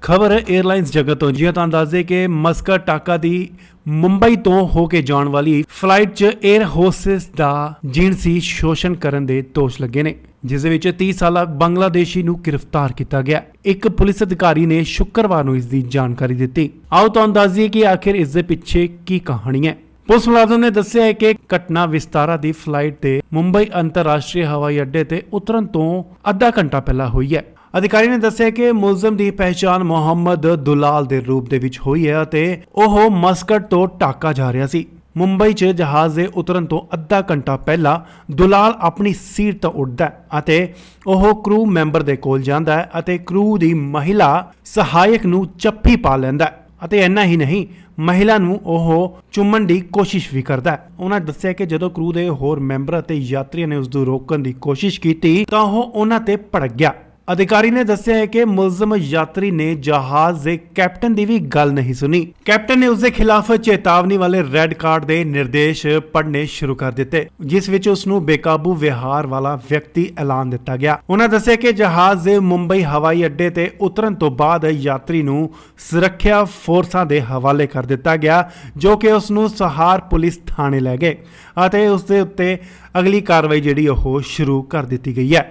खबर एयरलाइंस जगत तो जी तो दसदे कि मस्कट टाका दी मुंबई तो होके जाण वाली फ्लाइट च एयर होस्टेस दा जिनसी शोषण करन दे दोष लगे ने, जिस विच 30 साला बांग्लादेशी नूं गिरफ्तार किया गया। एक पुलिस अधिकारी ने शुक्रवार नूं इसकी जानकारी दी। आओ तुहानूं दस दईए कि आखिर इस दे पिछे की कहानी है। पुलिस मुलाजम ने दस्सिया है कि घटना विस्तारा दी फ्लाइट ते मुंबई अंतरराष्ट्रीय हवाई अड्डे ते उतरन तो आधा घंटा पहला हुई है। अधिकारी ने दस्सिया कि मुलजम की पहचान मोहम्मद दुलाल के रूप दे विच हुई है ते ओह मस्कट तो ढाका जा रहा सी। मुंबई च जहाज के उतरन तो आधा घंटा पहला दुलाल अपनी सीट तो उठदा है, ओह क्रू मैंबर दे कोल जांदा है अते क्रू दी महिला सहायक नूं चप्पी पा लैंदा है अते इन्ना ही नहीं, महिला नूं ओह चुम्मन की कोशिश भी करता है। उन्होंने दस्सिया कि जदों क्रू दे होर मैंबर अते यात्रियों ने उसनूं रोकण की कोशिश की तां ओह उन्हां ते भड़क गया। अधिकारी ने दस्सिया है कि मुलजम यात्री ने जहाज के कैप्टन की भी गल नहीं सुनी। कैप्टन ने उसके खिलाफ चेतावनी वाले रेड कार्ड के निर्देश पढ़ने शुरू कर दिते, जिस विच उसनूं बेकाबू व्यवहार वाला व्यक्ति ऐलान दिता गया। उन्होंने दस्सिया कि जहाज के मुंबई हवाई अड्डे ते उतरन तो बाद यात्री नूं सुरक्षा फोर्सां दे हवाले कर दिता गया, जो कि उसनूं सहार पुलिस थाने लै गए अते उसदे उत्ते अगली कार्रवाई जिहड़ी ओह शुरू कर दी गई है।